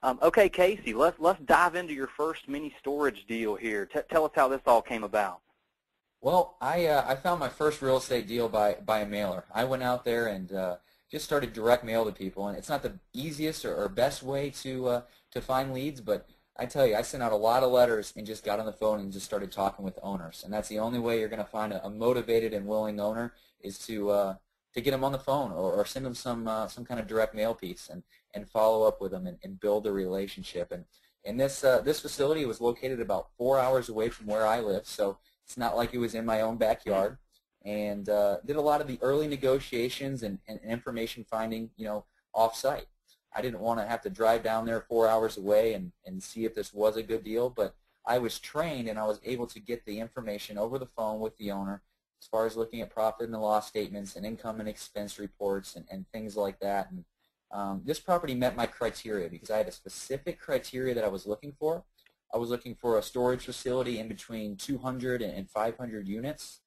Okay, Casey, let's dive into your first mini storage deal here. Tell us how this all came about. Well, I found my first real estate deal by a mailer. I went out there and just started direct mail to people, and it's not the easiest or best way to find leads, but I tell you, I sent out a lot of letters and just got on the phone and just started talking with owners, and that's the only way you're going to find a motivated and willing owner is to get them on the phone or send them some kind of direct mail piece and follow up with them and build a relationship. And this facility was located about 4 hours away from where I live, so it's not like it was in my own backyard, and did a lot of the early negotiations and information finding, off-site. I didn't want to have to drive down there 4 hours away and see if this was a good deal, but I was trained and I was able to get the information over the phone with the owner as far as looking at profit and loss statements and income and expense reports and things like that. And this property met my criteria because I had a specific criteria that I was looking for. I was looking for a storage facility in between 200 and 500 units,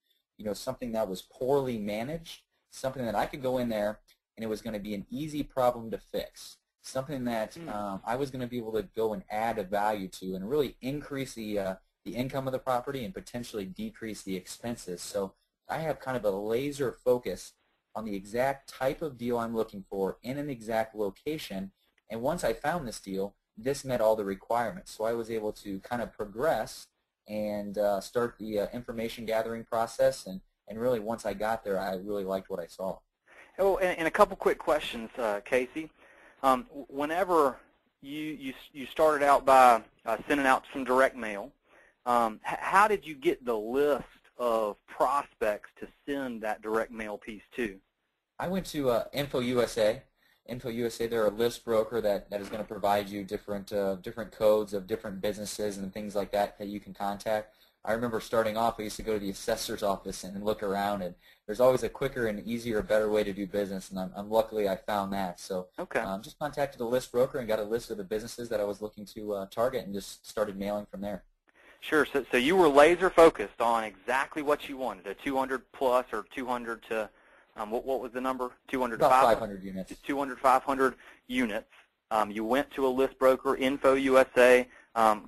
something that was poorly managed, something that I could go in there and it was going to be an easy problem to fix, something that I was going to be able to go and add a value to and really increase the income of the property and potentially decrease the expenses. So I have kind of a laser focus on the exact type of deal I'm looking for in an exact location, and once I found this deal, this met all the requirements. So I was able to kind of progress and start the information gathering process, and really once I got there, I really liked what I saw. Oh, and a couple quick questions, Casey. Whenever you started out by sending out some direct mail, how did you get the list of prospects to send that direct mail piece to? I went to Info USA. Info USA, they're a list broker that is going to provide you different codes of different businesses and things like that you can contact. I remember starting off, I used to go to the assessor's office and look around, and there's always a quicker and easier, better way to do business, and I'm luckily I found that. So okay. Just contacted a list broker and got a list of the businesses that I was looking to target and just started mailing from there. Sure. So you were laser focused on exactly what you wanted, a 200 plus or 200 to, what was the number? 200 About 500 units. 200, 500 units. You went to a list broker, Info USA.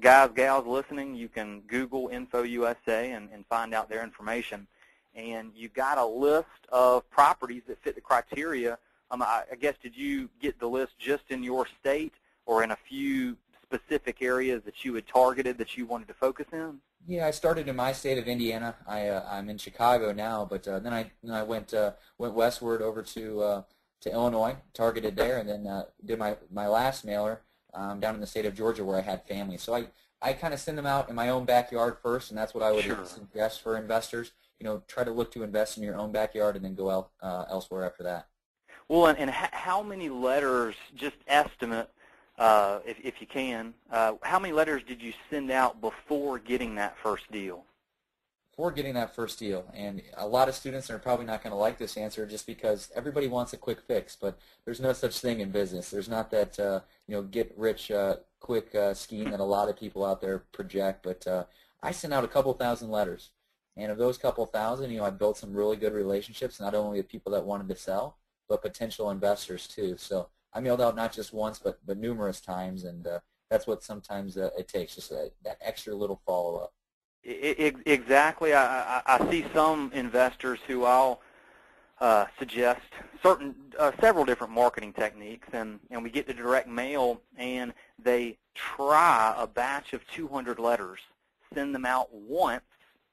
Guys, gals listening, you can Google Info USA and find out their information. And you got a list of properties that fit the criteria. I guess, did you get the list just in your state or in a few specific areas that you had targeted that you wanted to focus in? Yeah, I started in my state of Indiana. I'm in Chicago now, but then I went westward over to Illinois, targeted there, and then did my last mailer down in the state of Georgia where I had family. So I kind of send them out in my own backyard first, and that's what I would suggest for investors. Try to look to invest in your own backyard and then go elsewhere after that. Well, and how many letters, just estimate, if you can, how many letters did you send out before getting that first deal? Before getting that first deal, and a lot of students are probably not going to like this answer just because everybody wants a quick fix, but there's no such thing in business. There's not that get rich quick scheme that a lot of people out there project, but I sent out a couple thousand letters, and of those couple thousand, I built some really good relationships, not only with people that wanted to sell, but potential investors too. So I mailed out not just once, but numerous times, and that's what sometimes it takes, just that extra little follow-up. Exactly. I see some investors who I'll suggest several different marketing techniques, and we get to direct mail, and they try a batch of 200 letters, send them out once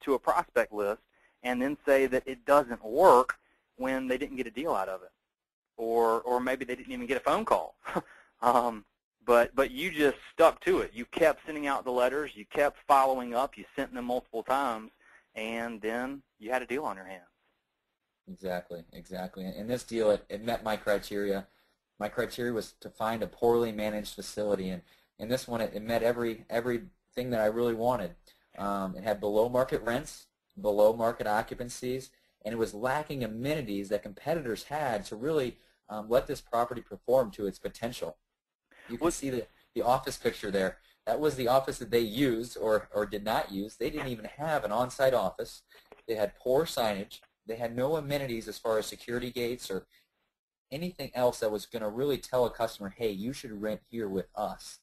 to a prospect list, and then say that it doesn't work when they didn't get a deal out of it, or maybe they didn't even get a phone call. But you just stuck to it. You kept sending out the letters. You kept following up. You sent them multiple times, and then you had a deal on your hands. Exactly. And this deal, it met my criteria. My criteria was to find a poorly managed facility, and this one, it met everything that I really wanted. It had below market rents, below market occupancies, and it was lacking amenities that competitors had to really let this property perform to its potential. You can see the office picture there. That was the office that they used or did not use. They didn't even have an on-site office. They had poor signage. They had no amenities as far as security gates or anything else that was going to really tell a customer, hey, you should rent here with us.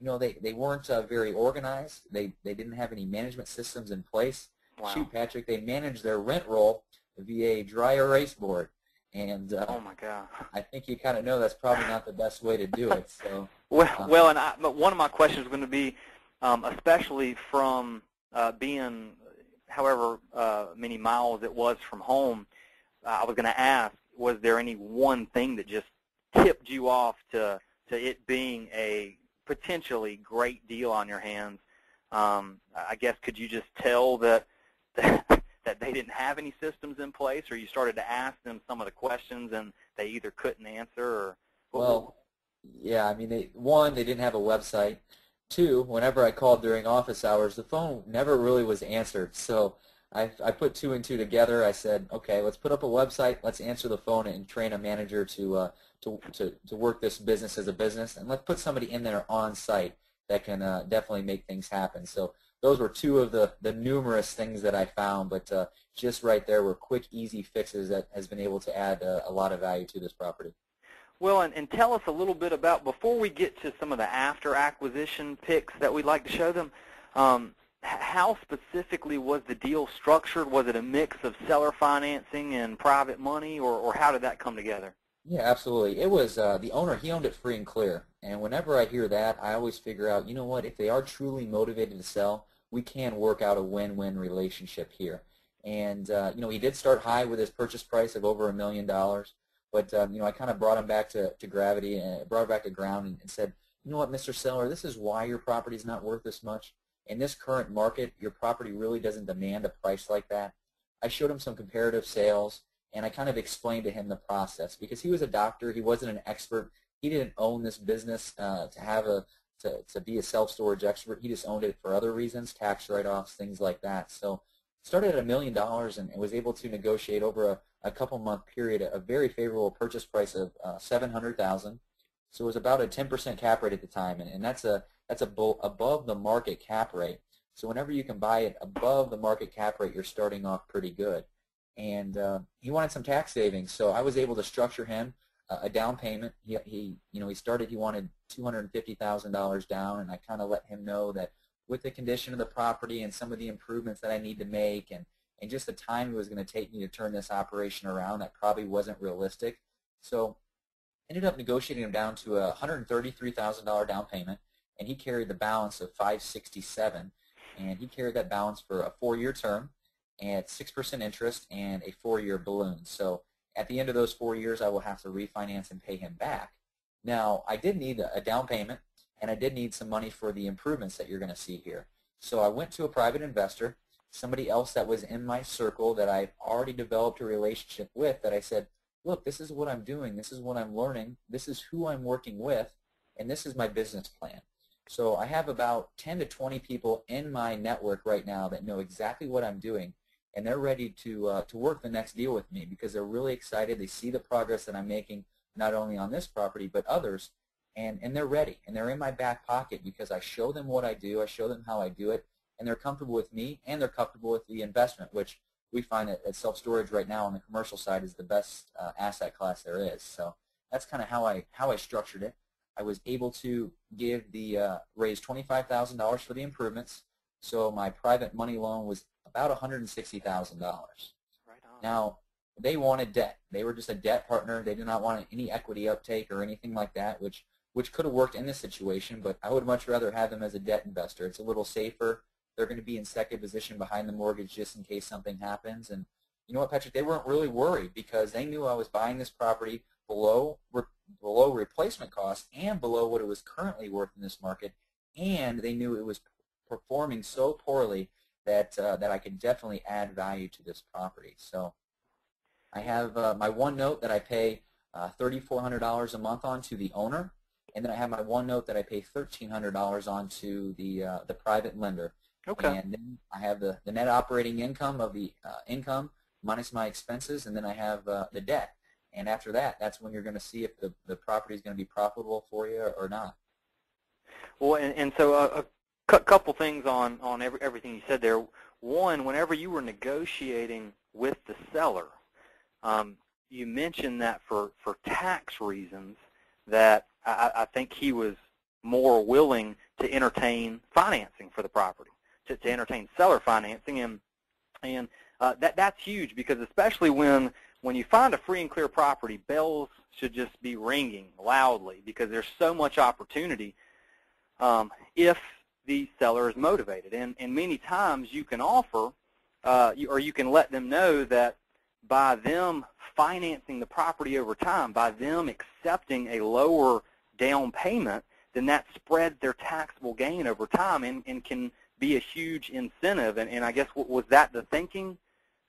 They weren't very organized. They didn't have any management systems in place. Wow. Shoot, Patrick, they managed their rent roll via a dry erase board. And oh my God! I think you kind of know that's probably not the best way to do it. So well, but one of my questions is going to be, especially from being however many miles it was from home, I was going to ask, was there any one thing that just tipped you off to it being a potentially great deal on your hands? I guess, could you just tell that that they didn't have any systems in place, or you started to ask them some of the questions and they either couldn't answer? Or well, yeah, I mean, they didn't have a website. Two, whenever I called during office hours, the phone never really was answered. So I put two and two together. I said, okay, let's put up a website. Let's answer the phone and train a manager to work this business as a business, and let's put somebody in there on site that can definitely make things happen. So those were two of the numerous things that I found, but just right there were quick, easy fixes that has been able to add a lot of value to this property. Well, and tell us a little bit about, before we get to some of the after acquisition picks that we'd like to show them, how specifically was the deal structured? Was it a mix of seller financing and private money, or how did that come together? Yeah, absolutely. It was the owner, he owned it free and clear. And whenever I hear that, I always figure out, you know what, if they are truly motivated to sell, we can work out a win-win relationship here. And, he did start high with his purchase price of over $1 million. But, I kind of brought him back to gravity and brought him back to ground and said, you know what, Mr. Seller, this is why your property is not worth this much. In this current market, your property really doesn't demand a price like that. I showed him some comparative sales, and I kind of explained to him the process, because he was a doctor. He wasn't an expert. He didn't own this business to be a self-storage expert. He just owned it for other reasons, tax write-offs, things like that. So started at $1 million and was able to negotiate over a couple-month period a very favorable purchase price of $700,000. So it was about a 10% cap rate at the time, and that's above the market cap rate. So whenever you can buy it above the market cap rate, you're starting off pretty good. And he wanted some tax savings, so I was able to structure him a down payment. He wanted $250,000 down, and I kind of let him know that with the condition of the property and some of the improvements that I need to make, and just the time it was going to take me to turn this operation around, that probably wasn't realistic. So ended up negotiating him down to a $133,000 down payment, and he carried the balance of $567,000, and he carried that balance for a 4-year term at 6% interest and a 4-year balloon. So at the end of those 4 years, I will have to refinance and pay him back. Now, I did need a down payment, and I did need some money for the improvements that you're going to see here. So I went to a private investor, somebody else that was in my circle that I've already developed a relationship with, that I said, look, this is what I'm doing, this is what I'm learning, this is who I'm working with, and this is my business plan. So I have about 10 to 20 people in my network right now that know exactly what I'm doing, and they're ready to work the next deal with me, because they're really excited. They see the progress that I'm making, not only on this property but others, and they're ready, and they're in my back pocket because I show them what I do, I show them how I do it, and they're comfortable with me, and they're comfortable with the investment, which we find that self-storage right now on the commercial side is the best asset class there is. So that's kind of how I structured it. I was able to raise $25,000 for the improvements, so my private money loan was about $160,000. Right on. Now, they wanted debt. They were just a debt partner. They did not want any equity uptake or anything like that, which could have worked in this situation, but I would much rather have them as a debt investor. It's a little safer. They're going to be in second position behind the mortgage just in case something happens. And you know what, Patrick, they weren't really worried because they knew I was buying this property below replacement cost and below what it was currently worth in this market, and they knew it was performing so poorly that I could definitely add value to this property. So I have my one note that I pay $3,400 a month on to the owner, and then I have my one note that I pay $1,300 on to the private lender. Okay. And then I have the net operating income of the income minus my expenses, and then I have the debt. And after that, that's when you're going to see if the property is going to be profitable for you or not. Well, and so a couple things on everything you said there. One, whenever you were negotiating with the seller, you mentioned that for tax reasons that I think he was more willing to entertain financing for the property, to entertain seller financing, and that's huge, because especially when you find a free and clear property, bells should just be ringing loudly, because there's so much opportunity if the seller is motivated. And many times you can offer, or you can let them know that by them financing the property over time, by them accepting a lower down payment, then that spreads their taxable gain over time and can be a huge incentive. And I guess, was that the thinking,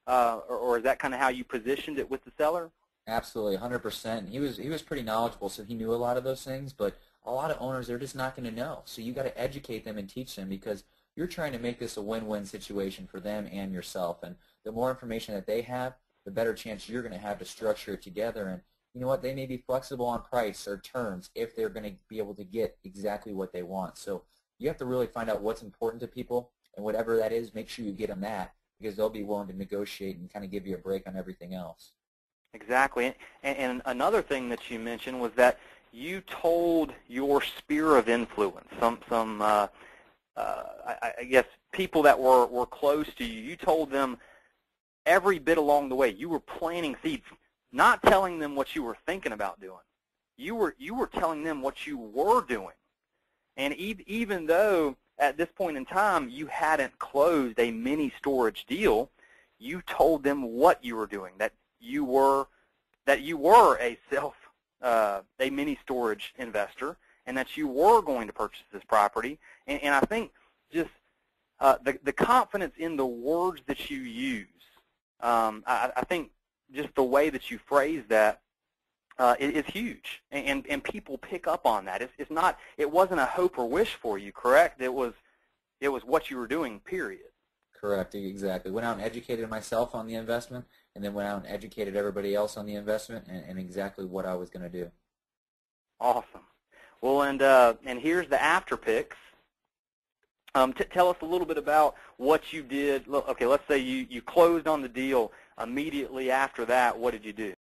or is that kind of how you positioned it with the seller? Absolutely, 100%. He was pretty knowledgeable, so he knew a lot of those things, but a lot of owners, they're just not going to know. So you got to educate them and teach them, because you're trying to make this a win-win situation for them and yourself. And the more information that they have, the better chance you're going to have to structure it together. And you know what? They may be flexible on price or terms if they're going to be able to get exactly what they want. So you have to really find out what's important to people, and whatever that is, make sure you get them that, because they'll be willing to negotiate and kind of give you a break on everything else. Exactly. And another thing that you mentioned was that you told your sphere of influence, I guess people that were close to you, you told them every bit along the way. You were planting seeds, not telling them what you were thinking about doing. You were telling them what you were doing. And even though at this point in time you hadn't closed a mini storage deal, you told them what you were doing, that you were a mini storage investor, and that you were going to purchase this property. And I think just the confidence in the words that you use, I think just the way that you phrase that is huge, and people pick up on that. It wasn't a hope or wish for you, correct? It was what you were doing, period. Correct, exactly. Went out and educated myself on the investment, and then went out and educated everybody else on the investment and exactly what I was going to do. Awesome. Well, and here's the after picks. Tell us a little bit about what you did. Okay, let's say you closed on the deal. Immediately after that, what did you do?